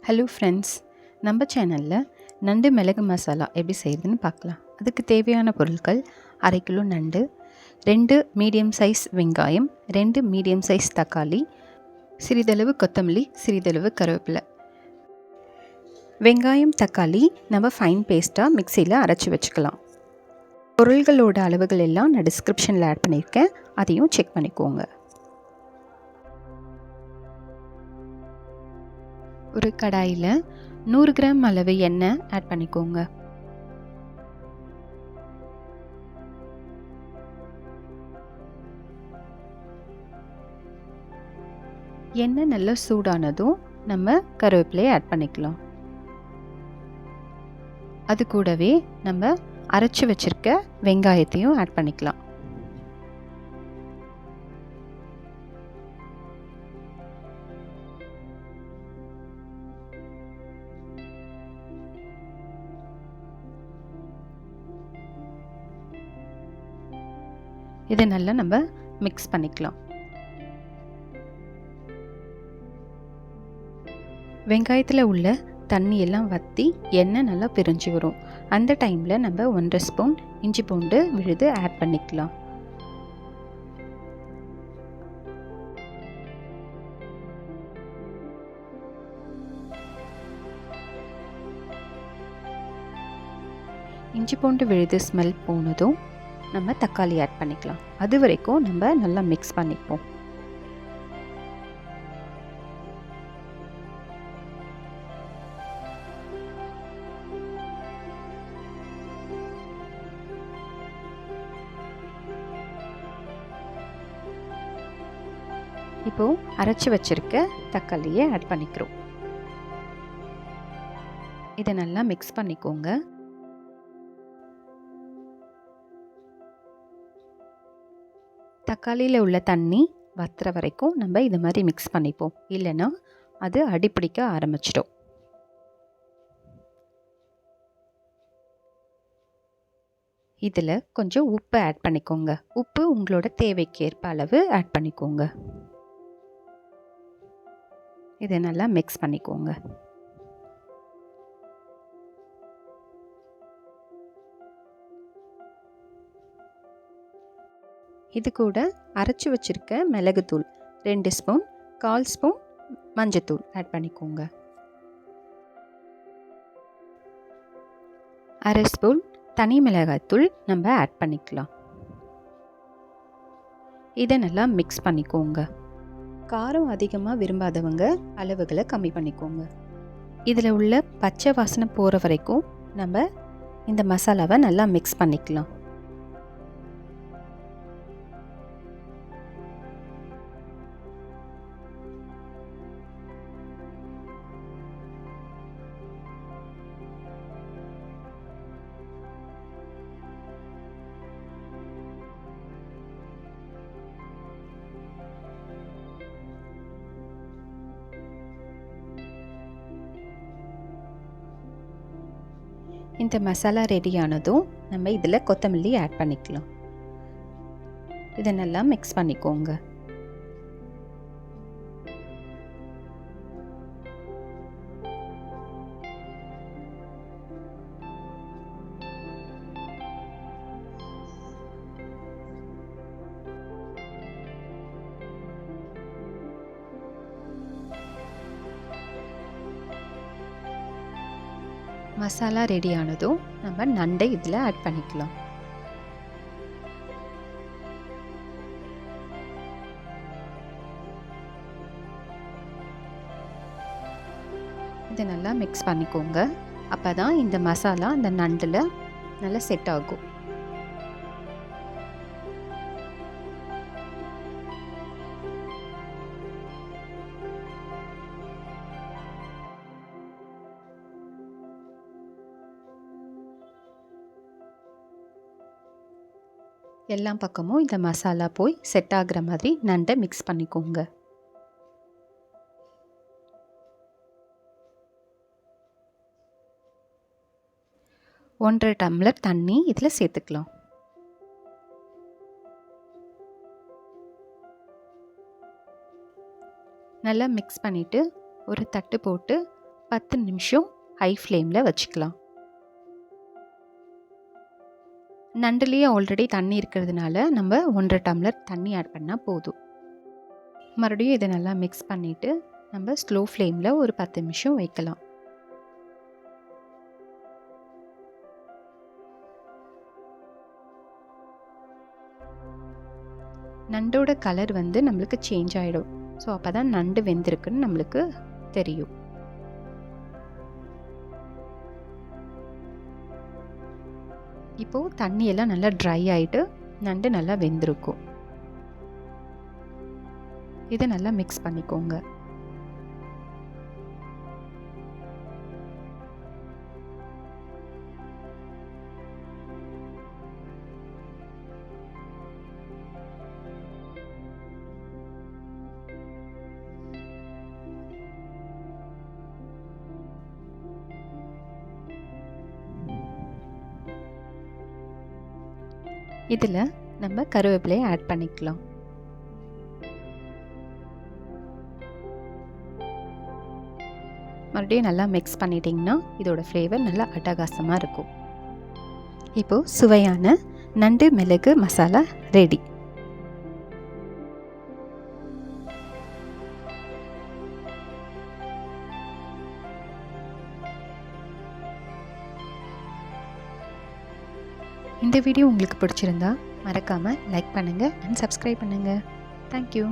Hello friends, நம்ம சேனலில் நண்டு மிளகு மசாலா எப்படி செய்யுதுன்னு பார்க்கலாம். அதுக்கு தேவையான பொருட்கள்: 1/2 கிலோ நண்டு, 2 மீடியம் சைஸ் வெங்காயம், 2 மீடியம் சைஸ் தக்காளி, சிறிதளவு கொத்தமல்லி, சிறிதளவு கருவேப்பிலை. வெங்காயம் தக்காளி நம்ம ஃபைன் பேஸ்ட்டாக மிக்சியில் அரைச்சி வச்சுக்கலாம். பொருள்களோட அளவுகள் எல்லாம் நான் டிஸ்கிரிப்ஷனில் ஆட் பண்ணியிருக்கேன், அதையும் செக் பண்ணிக்கோங்க. ஒரு கடாயில் 100 கிராம் அளவு எண்ணெய் ஆட் பண்ணிக்கோங்க. எண்ணெய் நல்லா சூடானதும் நம்ம கருவேப்பிலையை ஆட் பண்ணிக்கலாம். அது கூடவே நம்ம அரைச்சி வச்சிருக்க வெங்காயத்தையும் ஆட் பண்ணிக்கலாம். இதை நல்லா நம்ம மிக்ஸ் பண்ணிக்கலாம். வெங்காயத்தில் உள்ள தண்ணி எல்லாம் வற்றி எண்ணெய் நல்லா பிரிஞ்சு வரும். அந்த டைமில் நம்ம 1.5 ஸ்பூன் இஞ்சி பூண்டு விழுது ஆட் பண்ணிக்கலாம். இஞ்சி பூண்டு விழுது ஸ்மெல் போனதும் நம்ம தக்காளி ஆட் பண்ணிக்கலாம். அது வரைக்கும் நம்ம நல்லா மிக்ஸ் பண்ணிப்போம். இப்போ அரைச்சி வச்சிருக்க தக்காளியை ஆட் பண்ணிக்கிறோம். இதை நல்லா மிக்ஸ் பண்ணிக்கோங்க. தக்காளியில் உள்ள தண்ணி வத்துற வரைக்கும் நம்ம இது மாதிரி மிக்ஸ் பண்ணிப்போம், இல்லைன்னா அது அடிப்பிடிக்க ஆரம்பிச்சிடும். இதில் கொஞ்சம் உப்பு ஆட் பண்ணிக்கோங்க. உப்பு உங்களோட தேவைக்கு ஏற்ப அளவு ஆட் பண்ணிக்கோங்க. இதை நல்லா மிக்ஸ் பண்ணிக்கோங்க. இது கூட அரைச்சி வச்சிருக்க மிளகுத்தூள் 2 ஸ்பூன், 1/4 ஸ்பூன் மஞ்சத்தூள் ஆட் பண்ணிக்கோங்க. 1/2 ஸ்பூன் தனி மிளகாய்த்தூள் நம்ம ஆட் பண்ணிக்கலாம். இதை நல்லா மிக்ஸ் பண்ணிக்கோங்க. காரம் அதிகமாக விரும்பாதவங்க அளவுகளை கம்மி பண்ணிக்கோங்க. இதில் உள்ள பச்சை வாசனை போகிற வரைக்கும் நம்ம இந்த மசாலாவை நல்லா மிக்ஸ் பண்ணிக்கலாம். இந்த மசாலா ரெடியானதும் நம்ம இதில் கொத்தமல்லி ஆட் பண்ணிக்கலாம். இதை நல்லா மிக்ஸ் பண்ணிக்கோங்க. மசாலா ரெடி ஆனதும் நம்ம நண்டை இதில் ஆட் பண்ணிக்கலாம். இதை நல்லா மிக்ஸ் பண்ணிக்கோங்க. அப்போ தான் இந்த மசாலா அந்த நண்டில் நல்லா செட் ஆகும். எல்லா பக்கமும் இந்த மசாலா போய் செட் ஆகுற மாதிரி நண்டை மிக்ஸ் பண்ணிக்கோங்க. ஒன்றரை டம்ளர் தண்ணி இதில் சேர்த்துக்கலாம். நல்லா மிக்ஸ் பண்ணிவிட்டு ஒரு தட்டு போட்டு 10 நிமிஷம் ஹை ஃப்ளேமில் வச்சுக்கலாம். நண்டுலேயே ஆல்ரெடி தண்ணி இருக்கிறதுனால நம்ம 1.5 டம்ளர் தண்ணி ஆட் பண்ணால் போதும். மறுபடியும் இதை நல்லா மிக்ஸ் பண்ணிவிட்டு நம்ம ஸ்லோ ஃப்ளேமில் ஒரு 10 நிமிஷம் வைக்கலாம். நண்டோட கலர் வந்து நம்மளுக்கு சேஞ்ச் ஆகிடும். ஸோ அப்போ தான் நண்டு வெந்திருக்குன்னு நம்மளுக்கு தெரியும். இப்போது தண்ணியெல்லாம் நல்லா ட்ரை ஆகிட்டு நண்டு நல்லா வெந்திருக்கும். இதை நல்லா மிக்ஸ் பண்ணிக்கோங்க. இதில் நம்ம கருவேப்பிலையை ஆட் பண்ணிக்கலாம். மறுபடியும் நல்லா மிக்ஸ் பண்ணிட்டிங்கன்னா இதோட ஃப்ளேவர் நல்லா அட்டகாசமாக இருக்கும். இப்போது சுவையான நண்டு மிளகு மசாலா ரெடி. இந்த வீடியோ உங்களுக்கு பிடிச்சிருந்தா மறக்காமல் லைக் பண்ணுங்கள் அண்ட் சப்ஸ்கிரைப் பண்ணுங்கள். தேங்க்யூ.